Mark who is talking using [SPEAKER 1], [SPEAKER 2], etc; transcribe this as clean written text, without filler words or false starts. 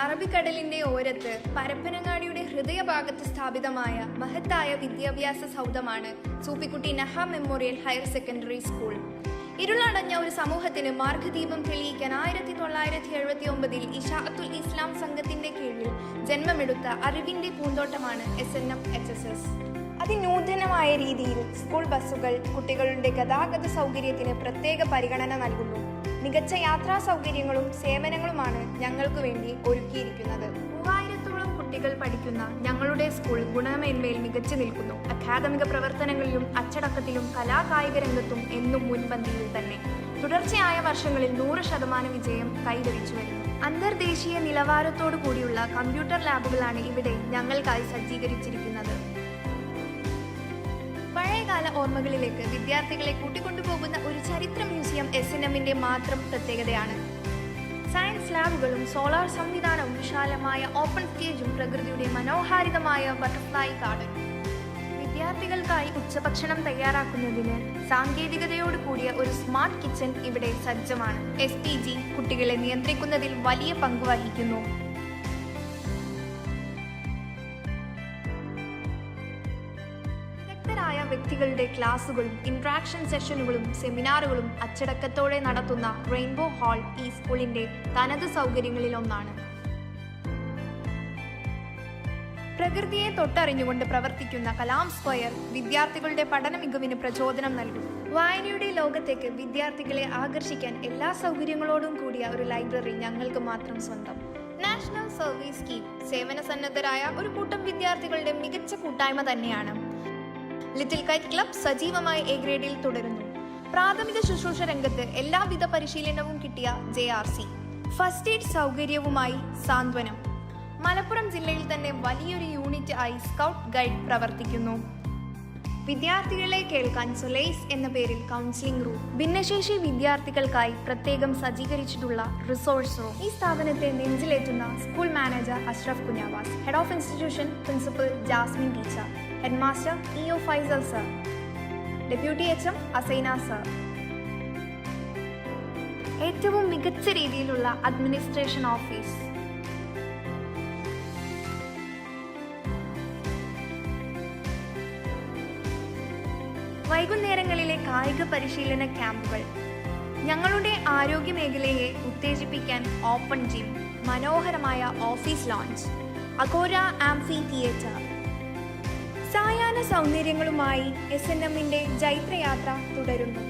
[SPEAKER 1] അറബിക്കടലിന്റെ ഓരത്ത് പരപ്പനങ്ങാടിയുടെ ഹൃദയഭാഗത്ത് സ്ഥാപിതമായ മഹത്തായ വിദ്യാഭ്യാസ സൗധമാണ് സൂപ്പിക്കുട്ടി നഹ മെമ്മോറിയൽ ഹയർ സെക്കൻഡറി സ്കൂൾ. ഇരുളടഞ്ഞ ഒരു സമൂഹത്തിന് മാർഗദീപം തെളിയിക്കാൻ 1979 ഇശാഅത്തുൽ ഇസ്ലാം സംഘത്തിന്റെ കീഴിൽ ജന്മമെടുത്ത അറിവിന്റെ പൂന്തോട്ടമാണ് SNM-HSS. അതിനൂതനമായ രീതിയിൽ സ്കൂൾ ബസ്സുകൾ കുട്ടികളുടെ ഗതാഗത സൗകര്യത്തിന് പ്രത്യേക പരിഗണന നൽകുന്നു. മികച്ച യാത്രാ സൗകര്യങ്ങളും സേവനങ്ങളുമാണ് ഞങ്ങൾക്ക് വേണ്ടി ഒരുക്കിയിരിക്കുന്നത്. 3000-ഓളം കുട്ടികൾ പഠിക്കുന്ന ഞങ്ങളുടെ സ്കൂൾ ഗുണമേന്മയിൽ മികച്ചു നിൽക്കുന്നു. അക്കാദമിക പ്രവർത്തനങ്ങളിലും അച്ചടക്കത്തിലും കലാകായിക രംഗത്തും എന്നും മുൻപന്തിയിൽ തന്നെ. തുടർച്ചയായ വർഷങ്ങളിൽ 100% വിജയം കൈവരിച്ചു വരുന്നു. അന്തർദേശീയ നിലവാരത്തോടു കൂടിയുള്ള കമ്പ്യൂട്ടർ ലാബുകളാണ് ഇവിടെ ഞങ്ങൾക്കായി സജ്ജീകരിച്ചിരിക്കുന്നത്. പഴയകാല ഓർമ്മകളിലേക്ക് വിദ്യാർത്ഥികളെ കൂട്ടിക്കൊണ്ടുപോകുന്ന ഒരു ചരിത്ര മ്യൂസിയം SNM-ന്റെ മാത്രം പ്രത്യേകതയാണ്. സയൻസ് ലാബുകളും സോളാർ സംവിധാനവും വിശാലമായ ഓപ്പൺ സ്റ്റേജും പ്രകൃതിയുടെ മനോഹാരിതമായ ബട്ടർഫ്ലൈ ഗാർഡൻ. വിദ്യാർത്ഥികൾക്കായി ഉച്ചഭക്ഷണം തയ്യാറാക്കുന്നതിന് സാങ്കേതികതയോട് കൂടിയ ഒരു സ്മാർട്ട് കിച്ചൺ ഇവിടെ സജ്ജമാണ്. SPG കുട്ടികളെ നിയന്ത്രിക്കുന്നതിൽ വലിയ പങ്ക് വഹിക്കുന്നു. വ്യക്തികളുടെ ക്ലാസുകളും ഇന്ററാക്ഷൻ സെഷനുകളും സെമിനാറുകളും അച്ചടക്കത്തോടെ നടത്തുന്ന റെയിൻബോ ഹാൾ ഈ സ്കൂളിന്റെ തനത് സൗകര്യങ്ങളിലൊന്നാണ്. പ്രകൃതിയെ തൊട്ടറിഞ്ഞുകൊണ്ട് പ്രവർത്തിക്കുന്ന കലാം സ്ക്വയർ വിദ്യാർത്ഥികളുടെ പഠന മികവിന് പ്രചോദനം നൽകും. വായനയുടെ ലോകത്തേക്ക് വിദ്യാർത്ഥികളെ ആകർഷിക്കാൻ എല്ലാ സൗകര്യങ്ങളോടും കൂടിയ ഒരു ലൈബ്രറി ഞങ്ങൾക്ക് മാത്രം സ്വന്തം. നാഷണൽ സർവീസ് സ്കീം സേവന സന്നദ്ധരായ ഒരു കൂട്ടം വിദ്യാർത്ഥികളുടെ മികച്ച കൂട്ടായ്മ തന്നെയാണ്. ലിറ്റിൽ കൈറ്റ് ക്ലബ് സജീവമായി A ഗ്രേഡിൽ തുടരുന്നു. പ്രാഥമിക ശുശ്രൂഷ രംഗത്ത് എല്ലാവിധ പരിശീലനവും കിട്ടിയ JRC. ഫസ്റ്റ് എയ്ഡ് സൗകര്യവുമായി സാന്ത്വനം. മലപ്പുറം ജില്ലയിൽ തന്നെ വലിയൊരു യൂണിറ്റ് ആയി സ്കൗട്ട് ഗൈഡ് പ്രവർത്തിക്കുന്നു. വിദ്യാർത്ഥികളെ കേൾക്കാൻ സൊലൈസ് എന്ന പേരിൽ കൗൺസിലിംഗ് റൂം. ഭിന്നശേഷി വിദ്യാർത്ഥികൾക്കായി പ്രത്യേകം സജ്ജീകരിച്ചിട്ടുള്ള റിസോഴ്സ് റൂം. ഈ സ്ഥാപനത്തെ നെഞ്ചിലേറ്റുന്ന school manager Ashraf Kunjavas, head of institution principal Jasmine teacher, head master EO Faisal sir, deputy HM Asaina sir. ഏറ്റവും മികച്ച രീതിയിലുള്ള അഡ്മിനിസ്ട്രേഷൻ ഓഫീസ്. വൈകുന്നേരങ്ങളിലെ കായിക പരിശീലന ക്യാമ്പുകൾ. ഞങ്ങളുടെ ആരോഗ്യ മേഖലയെ ഉത്തേജിപ്പിക്കാൻ ഓപ്പൺ ജിം, മനോഹരമായ office launch, Agora amphi theatre. സായാഹ്ന സൗന്ദര്യങ്ങളുമായി SNM-ന്റെ ജൈത്രയാത്ര തുടരുന്നു.